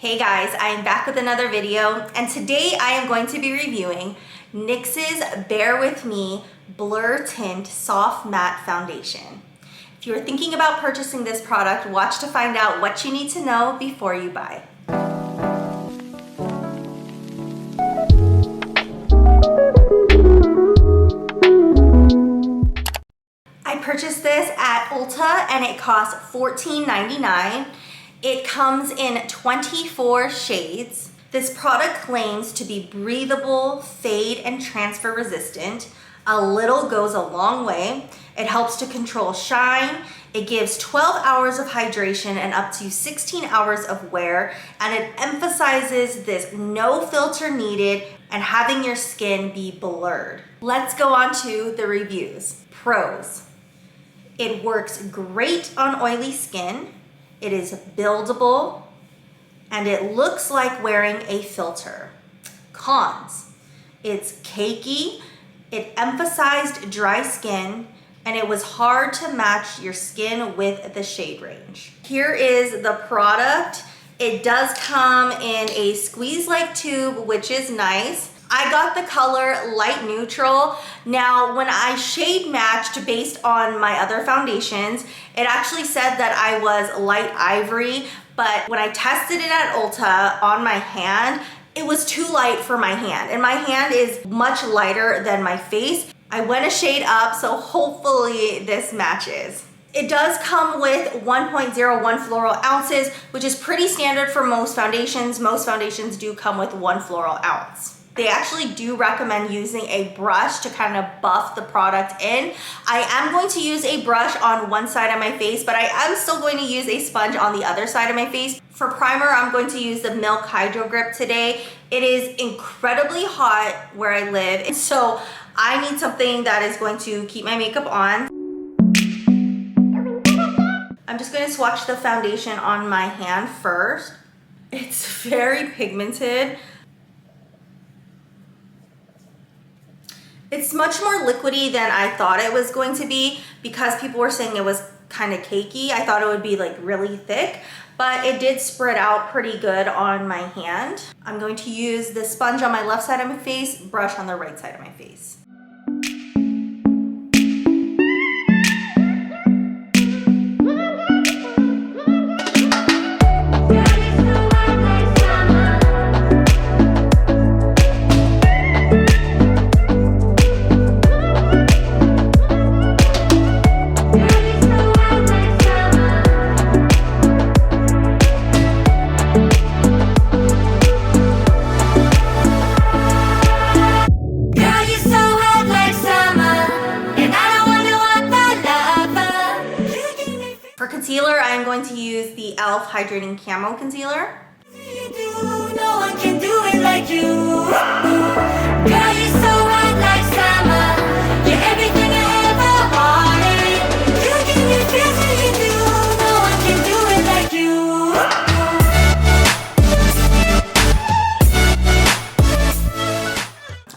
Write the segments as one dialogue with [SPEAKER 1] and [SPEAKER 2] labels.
[SPEAKER 1] Hey guys, I am back with another video, and today I am going to be reviewing NYX's Bear With Me Blur Tint Soft Matte Foundation. If you are thinking about purchasing this product, watch to find out what you need to know before you buy. I purchased this at Ulta and it cost $14.99. It comes in 24 shades. This product claims to be breathable, fade, and transfer resistant. A little goes a long way. It helps to control shine. It gives 12 hours of hydration and up to 16 hours of wear. And it emphasizes this no filter needed and having your skin be blurred. Let's go on to the reviews. Pros. It works great on oily skin. It is buildable, and it looks like wearing a filter. Cons, it's cakey, it emphasized dry skin, and it was hard to match your skin with the shade range. Here is the product. It does come in a squeeze-like tube, which is nice. I got the color light neutral. Now, when I shade matched based on my other foundations, it actually said that I was light ivory, but when I tested it at Ulta on my hand, it was too light for my hand, and my hand is much lighter than my face. I went a shade up, so hopefully this matches. It does come with 1.01 floral ounces, which is pretty standard for most foundations. Most foundations do come with 1 floral ounce. They actually do recommend using a brush to kind of buff the product in. I am going to use a brush on one side of my face, but I am still going to use a sponge on the other side of my face. For primer, I'm going to use the Milk Hydro Grip today. It is incredibly hot where I live, and so I need something that is going to keep my makeup on. I'm just going to swatch the foundation on my hand first. It's very pigmented. It's much more liquidy than I thought it was going to be because people were saying it was kind of cakey. I thought it would be like really thick, but it did spread out pretty good on my hand. I'm going to use the sponge on my left side of my face, brush on the right side of my face. Concealer, I am going to use the e.l.f. Hydrating Camo Concealer.
[SPEAKER 2] No one can do it like you. Girl, you're so hot like summer. You're everything I ever wanted. You give me feels that you do. No one can do it like you.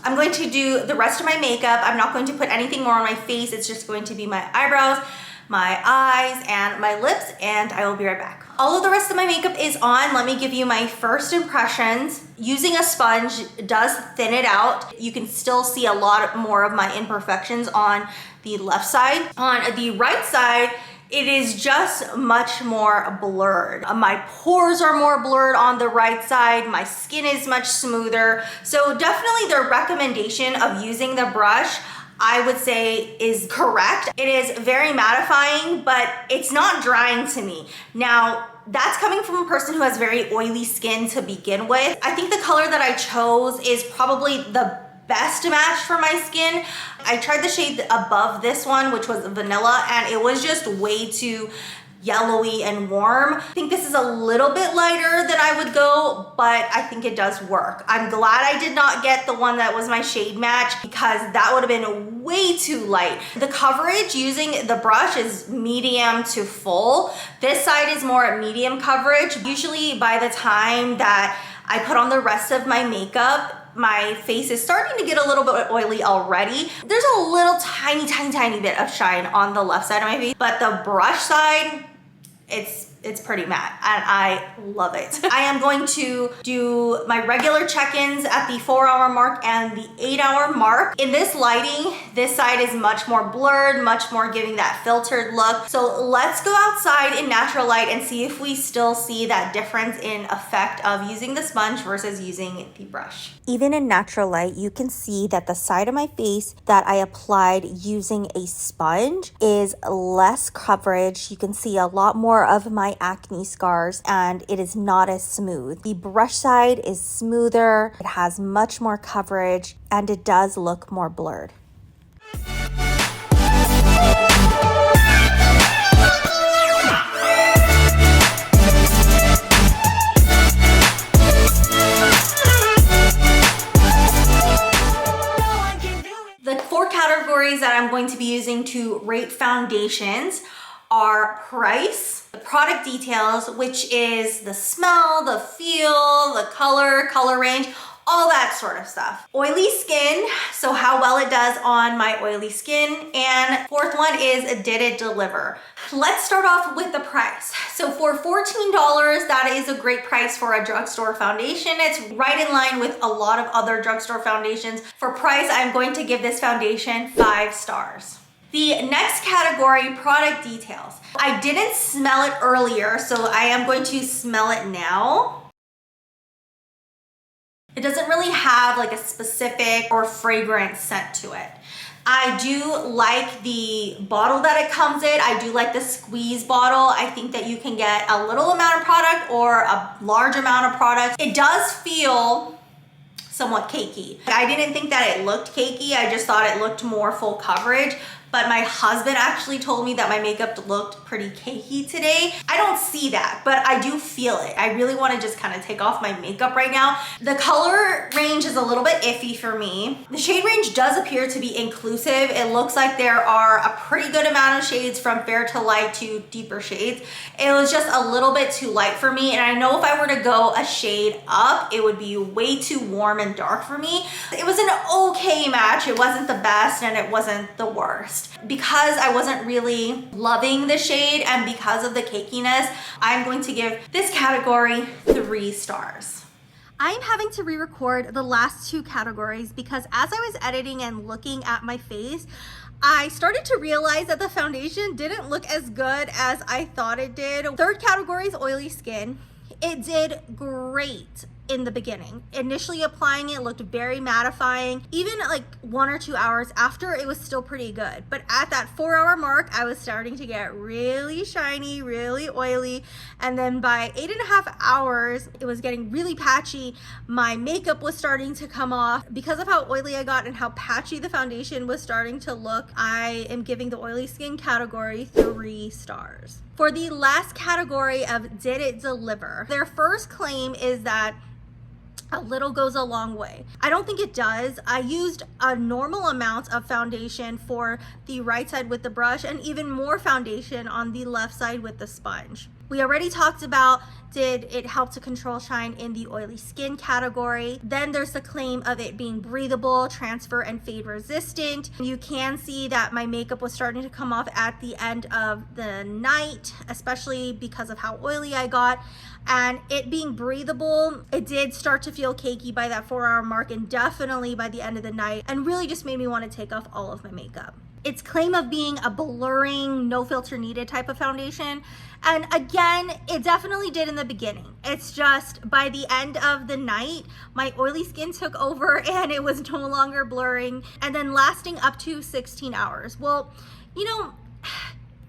[SPEAKER 1] I'm going to do the rest of my makeup. I'm not going to put anything more on my face. It's just going to be my eyebrows, my eyes, and my lips, and I will be right back. All of the rest of my makeup is on. Let me give you my first impressions. Using a sponge does thin it out. You can still see a lot more of my imperfections on the left side. On the right side, it is just much more blurred. My pores are more blurred on the right side. My skin is much smoother. So definitely the recommendation of using the brush, I would say, is correct. It is very mattifying, but it's not drying to me. Now, that's coming from a person who has very oily skin to begin with. I think the color that I chose is probably the best match for my skin. I tried the shade above this one, which was vanilla, and it was just way too yellowy and warm. I think this is a little bit lighter than I would go, but I think it does work. I'm glad I did not get the one that was my shade match because that would have been way too light. The coverage using the brush is medium to full. This side is more medium coverage. Usually by the time that I put on the rest of my makeup, my face is starting to get a little bit oily already. There's a little tiny bit of shine on the left side of my face, but the brush side, it's it's pretty matte and I love it. I am going to do my regular check-ins at the 4-hour mark and the 8-hour mark. In this lighting, this side is much more blurred, much more giving that filtered look. So let's go outside in natural light and see if we still see that difference in effect of using the sponge versus using the brush. Even in natural light, you can see that the side of my face that I applied using a sponge is less coverage. You can see a lot more of my acne scars and it is not as smooth. The brush side is smoother, it has much more coverage, and it does look more blurred. The 4 categories that I'm going to be using to rate foundations are price, the product details, which is the smell, the feel, the color range, all that sort of stuff. Oily skin, so how well it does on my oily skin. And 4th one is did it deliver? Let's start off with the price. So for $14, that is a great price for a drugstore foundation. It's right in line with a lot of other drugstore foundations. For price, I'm going to give this foundation 5 stars. The next category, product details. I didn't smell it earlier, so I am going to smell it now. It doesn't really have like a specific or fragrant scent to it. I do like the bottle that it comes in. I do like the squeeze bottle. I think that you can get a little amount of product or a large amount of product. It does feel somewhat cakey. I didn't think that it looked cakey. I just thought it looked more full coverage. But my husband actually told me that my makeup looked pretty cakey today. I don't see that, but I do feel it. I really want to just kind of take off my makeup right now. The color range is a little bit iffy for me. The shade range does appear to be inclusive. It looks like there are a pretty good amount of shades from fair to light to deeper shades. It was just a little bit too light for me. And I know if I were to go a shade up, it would be way too warm and dark for me. It was an okay match. It wasn't the best and it wasn't the worst. Because I wasn't really loving the shade and because of the cakiness, I'm going to give this category 3 stars. I'm having to re-record the last 2 categories because as I was editing and looking at my face, I started to realize that the foundation didn't look as good as I thought it did. 3rd category is oily skin. It did great in the beginning. Initially applying it looked very mattifying. Even like 1 or 2 hours after, it was still pretty good. But at that 4-hour mark, I was starting to get really shiny, really oily. And then by 8.5 hours, it was getting really patchy. My makeup was starting to come off. Because of how oily I got and how patchy the foundation was starting to look, I am giving the oily skin category 3 stars. For the last category of did it deliver, their first claim is that a little goes a long way. I don't think it does. I used a normal amount of foundation for the right side with the brush and even more foundation on the left side with the sponge. We already talked about did it help to control shine in the oily skin category. Then there's the claim of it being breathable, transfer and fade resistant. You can see that my makeup was starting to come off at the end of the night, especially because of how oily I got. And it being breathable, it did start to feel cakey by that 4-hour mark and definitely by the end of the night, and really just made me want to take off all of my makeup. Its claim of being a blurring, no filter needed type of foundation, and again, it definitely did in the beginning. It's just by the end of the night, my oily skin took over and it was no longer blurring, and then lasting up to 16 hours. Well, you know,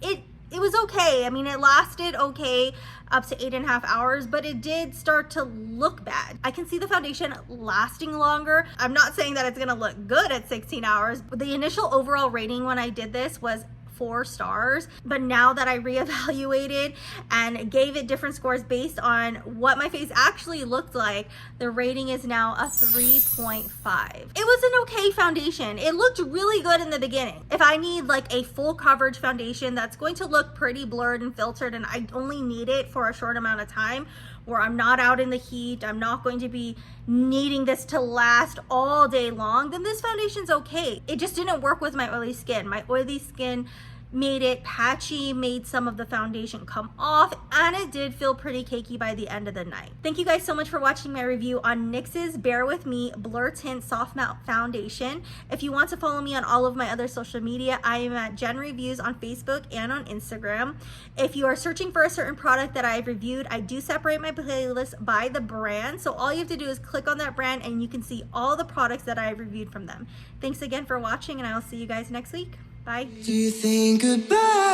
[SPEAKER 1] it was okay. I mean, it lasted okay up to 8.5 hours, but it did start to look bad. I can see the foundation lasting longer. I'm not saying that it's gonna look good at 16 hours, but the initial overall rating when I did this was 4 stars. But now that I reevaluated and gave it different scores based on what my face actually looked like, the rating is now a 3.5. It was an okay foundation. It looked really good in the beginning. If I need like a full coverage foundation that's going to look pretty blurred and filtered and I only need it for a short amount of time, where I'm not out in the heat, I'm not going to be needing this to last all day long, then this foundation's okay. It just didn't work with my oily skin. My oily skin made it patchy, made some of the foundation come off, and it did feel pretty cakey by the end of the night. Thank you guys so much for watching my review on NYX's Bare With Me Blur Tint Soft Matte Foundation. If you want to follow me on all of my other social media, I am at Jenn Reviews on Facebook and on Instagram. If you are searching for a certain product that I've reviewed, I do separate my playlist by the brand, so all you have to do is click on that brand and you can see all the products that I've reviewed from them. Thanks again for watching, and I will see you guys next week. Bye.
[SPEAKER 2] Do you think goodbye?